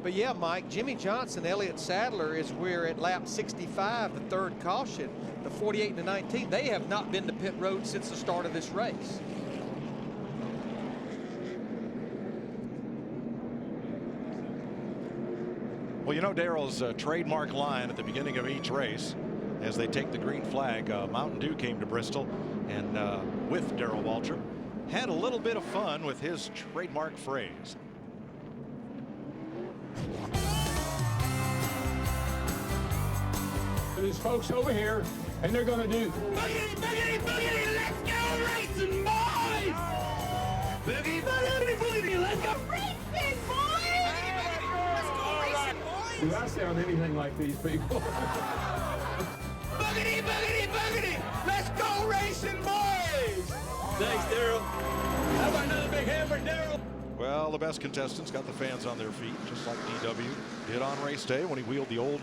But yeah, Mike, Jimmy Johnson, Elliott Sadler is where at lap 65, the third caution, the 48 and the 19, they have not been to pit road since the start of this race. Well, you know, Darrell's trademark line at the beginning of each race as they take the green flag, Mountain Dew came to Bristol and with Darrell Waltrip had a little bit of fun with his trademark phrase. There's folks over here, and they're going to do boogity, boogity, boogity, let's go racing, boys! Boogie, boogity, boogity, let's go racing, boys! Let's go racing, boys! Do I sound anything like these people? Boogity, boogity, boogity, let's go racing, boys! Thanks, Darrell. How about another big hand for Darrell? Well, the best contestants got the fans on their feet, just like DW did on race day when he wheeled the old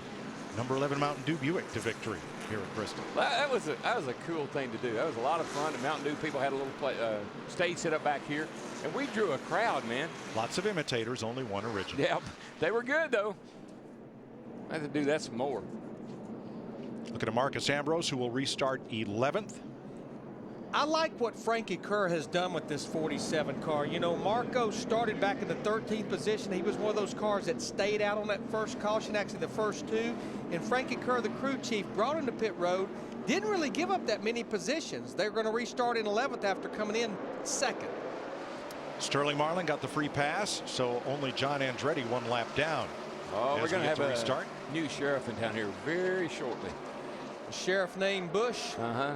number 11 Mountain Dew Buick to victory here at Bristol. That was a cool thing to do. That was a lot of fun. The Mountain Dew people had a little stage set up back here, and we drew a crowd, man. Lots of imitators, only one original. Yeah, they were good though. I have to do that some more. Looking at Marcus Ambrose, who will restart 11th. I like what Frankie Kerr has done with this 47 car. You know, Marco started back in the 13th position. He was one of those cars that stayed out on that first caution, actually the first two. And Frankie Kerr, the crew chief, brought him to pit road. Didn't really give up that many positions. They're going to restart in 11th after coming in second. Sterling Marlin got the free pass, so only John Andretti one lap down. Oh, we're going to have a restart. New sheriff in town here very shortly. A sheriff named Bush. Uh-huh.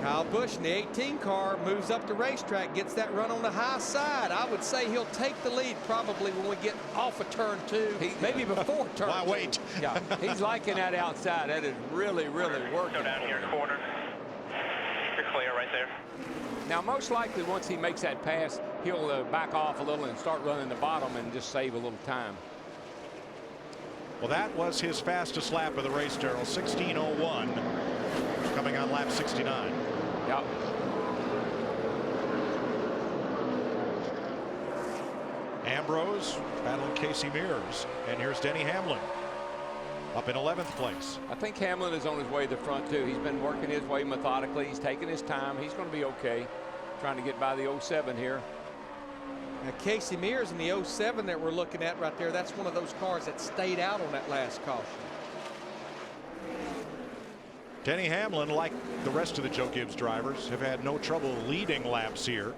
Kyle Busch in the 18 car moves up the racetrack, gets that run on the high side. I would say he'll take the lead probably when we get off of turn 2, maybe before turn 2. Why wait? Yeah, he's liking that outside. That is really, really working. Go down here, corner. You're clear right there. Now, most likely, once he makes that pass, he'll back off a little and start running the bottom and just save a little time. Well, that was his fastest lap of the race, Darrell. 16:01, coming on lap 69. Yep. Ambrose battling Casey Mears, and here's Denny Hamlin up in 11th place. I think Hamlin is on his way to the front too. He's been working his way methodically. He's taking his time. He's going to be okay. Trying to get by the 07 here. Now Casey Mears in the 07 that we're looking at right there, that's one of those cars that stayed out on that last caution. Denny Hamlin, like the rest of the Joe Gibbs drivers, have had no trouble leading laps here.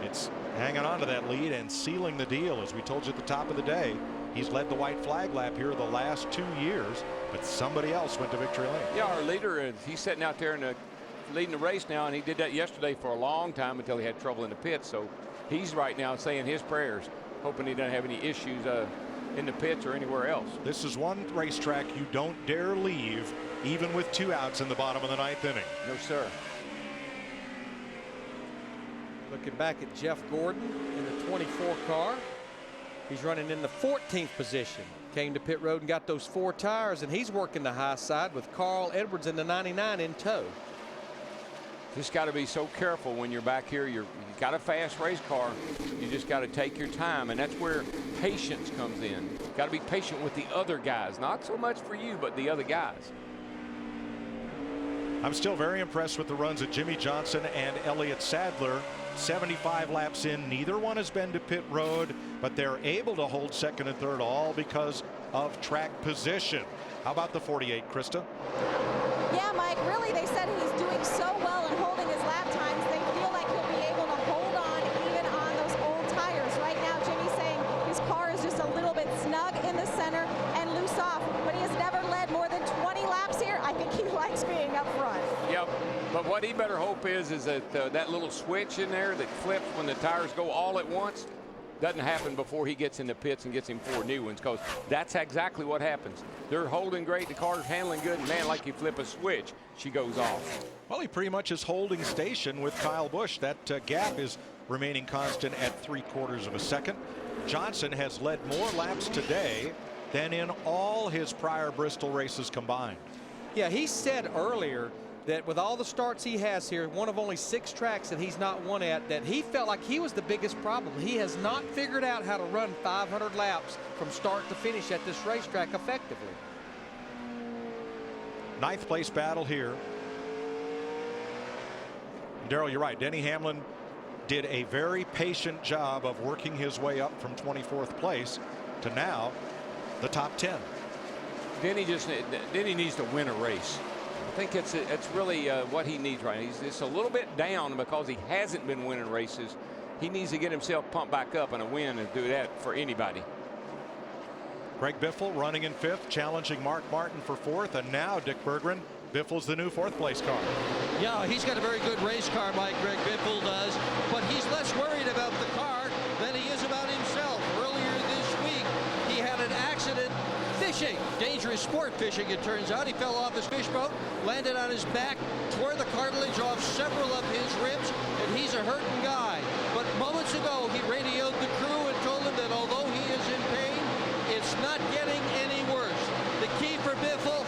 It's hanging on to that lead and sealing the deal. As we told you at the top of the day, he's led the white flag lap here the last 2 years, but somebody else went to victory lane. Yeah, our leader, he's sitting out there and leading the race now, and he did that yesterday for a long time until he had trouble in the pits. So he's right now saying his prayers, hoping he doesn't have any issues in the pits or anywhere else. This is one racetrack you don't dare leave, even with 2 outs in the bottom of the 9th inning. No, sir. Looking back at Jeff Gordon in the 24 car. He's running in the 14th position. Came to pit road and got those 4 tires, and he's working the high side with Carl Edwards in the 99 in tow. Just got to be so careful when you're back here. You've got a fast race car. You just got to take your time, and that's where patience comes in. Got to be patient with the other guys. Not so much for you, but the other guys. I'm still very impressed with the runs of Jimmy Johnson and Elliott Sadler. 75 laps in, neither one has been to pit road, but they're able to hold second and third, all because of track position. How about the 48, Krista? Yeah, Mike, really, they said he's doing so well in holding his lap times. They feel like he'll be able to hold on even on those old tires. Right now, Jimmy's saying his car is just a little bit snug in the center and loose off, but he has never led more than 20 laps here. I think he likes being up front. Yep, but what he better hope is that that little switch in there that flips when the tires go all at once doesn't happen before he gets in the pits and gets him 4 new ones, because that's exactly what happens. They're holding great, the car's handling good, and man, like you flip a switch, she goes off. Well, he pretty much is holding station with Kyle Busch. That gap is remaining constant at 3/4 of a second. Johnson has led more laps today than in all his prior Bristol races combined. Yeah, he said earlier that with all the starts he has here, one of only 6 tracks that he's not won at, that he felt like he was the biggest problem. He has not figured out how to run 500 laps from start to finish at this racetrack effectively. 9th place battle here. Darrell, you're right. Denny Hamlin did a very patient job of working his way up from 24th place to now the top 10. Denny needs to win a race. I think it's really what he needs right now. He's just a little bit down because he hasn't been winning races. He needs to get himself pumped back up and a win and do that for anybody. Greg Biffle running in 5th, challenging Mark Martin for 4th, and now Dick Berggren. Biffle's the new 4th place car. Yeah, he's got a very good race car, Mike. Greg Biffle does, but he's less worried about the car than he is about himself. Earlier this week, he had an accident fishing, dangerous sport fishing, it turns out. He fell off his fish boat, landed on his back, tore the cartilage off several of his ribs, and he's a hurting guy. But moments ago, he radioed the crew and told them that although he is in pain, it's not getting any worse. The key for Biffle,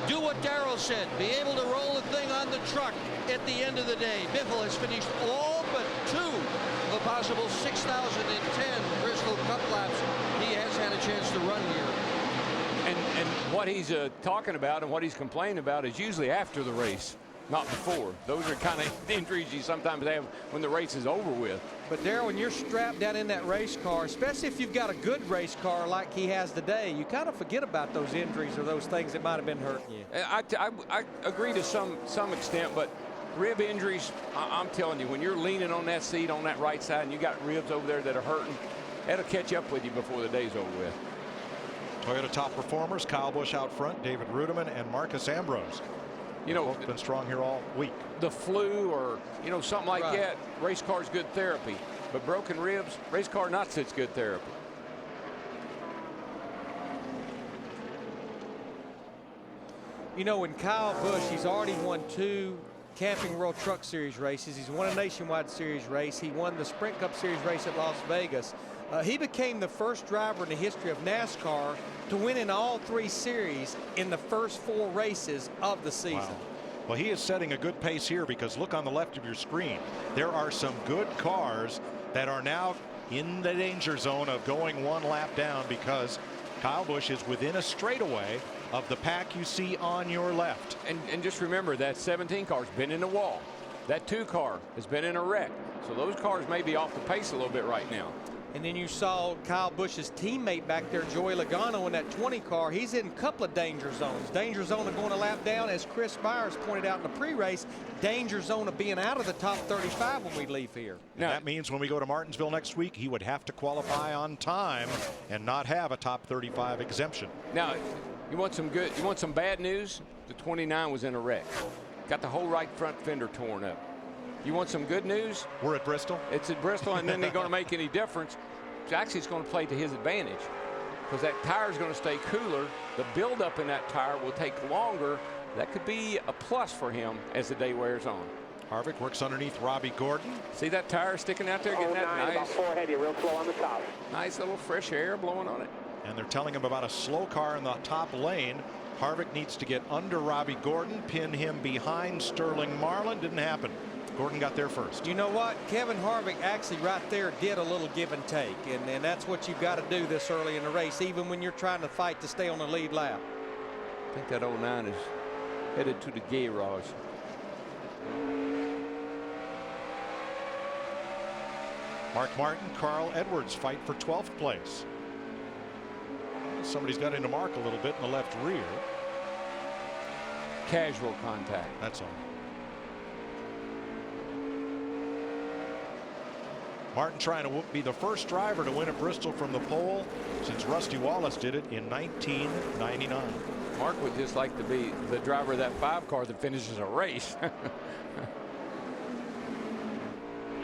do what Darrell said, be able to roll the thing on the truck at the end of the day. Biffle has finished all but 2 of the possible 6,010 Bristol Cup laps he has had a chance to run here. And what he's talking about and what he's complaining about is usually after the race, not before. Those are kind of injuries you sometimes have when the race is over with. But Darrell, when you're strapped down in that race car, especially if you've got a good race car like he has today, you kind of forget about those injuries or those things that might have been hurting you. I agree to some extent, but rib injuries, I'm telling you, when you're leaning on that seat on that right side and you got ribs over there that are hurting, that'll catch up with you before the day's over with. Toyota top performers, Kyle Busch out front, David Rudiman and Marcus Ambrose. You know, both been strong here all week. The flu or, you know, something like that, race car's good therapy. But broken ribs, race car not such good therapy. You know, when Kyle Busch, he's already won 2 Camping World Truck Series races. He's won a Nationwide Series race. He won the Sprint Cup Series race at Las Vegas. He became the first driver in the history of NASCAR to win in all 3 series in the first 4 races of the season. Wow. Well, he is setting a good pace here because look on the left of your screen. There are some good cars that are now in the danger zone of going 1 lap down because Kyle Busch is within a straightaway of the pack you see on your left. And just remember that 17 car's been in the wall. That 2 car has been in a wreck. So those cars may be off the pace a little bit right now. And then you saw Kyle Busch's teammate back there, Joey Logano, in that 20 car. He's in a couple of danger zones. Danger zone of going a lap down, as Chris Myers pointed out in the pre-race. Danger zone of being out of the top 35 when we leave here. Now, that means when we go to Martinsville next week, he would have to qualify on time and not have a top 35 exemption. Now, you want some bad news? The 29 was in a wreck. Got the whole right front fender torn up. You want some good news? We're at Bristol. It's at Bristol, and then they're going to make any difference. Actually, it's going to play to his advantage because that tire is going to stay cooler. The buildup in that tire will take longer. That could be a plus for him as the day wears on. Harvick works underneath Robbie Gordon. See that tire sticking out there, getting that nice, about 4 heavy, real slow on the top. Nice little fresh air blowing on it. And they're telling him about a slow car in the top lane. Harvick needs to get under Robbie Gordon, pin him behind Sterling Marlin. Didn't happen. Gordon got there first. You know what? Kevin Harvick actually right there did a little give and take. And that's what you've got to do this early in the race, even when you're trying to fight to stay on the lead lap. I think that 09 is headed to the garage. Mark Martin, Carl Edwards fight for 12th place. Somebody's got into Mark a little bit in the left rear. Casual contact. That's all. Martin trying to be the first driver to win at Bristol from the pole since Rusty Wallace did it in 1999. Mark would just like to be the driver of that 5 car that finishes a race.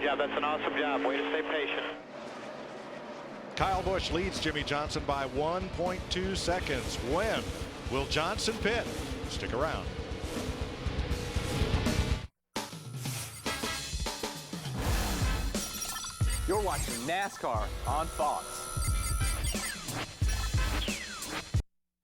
Yeah, that's an awesome job. Way to stay patient. Kyle Busch leads Jimmy Johnson by 1.2 seconds. When will Johnson pit? Stick around. You're watching NASCAR on Fox.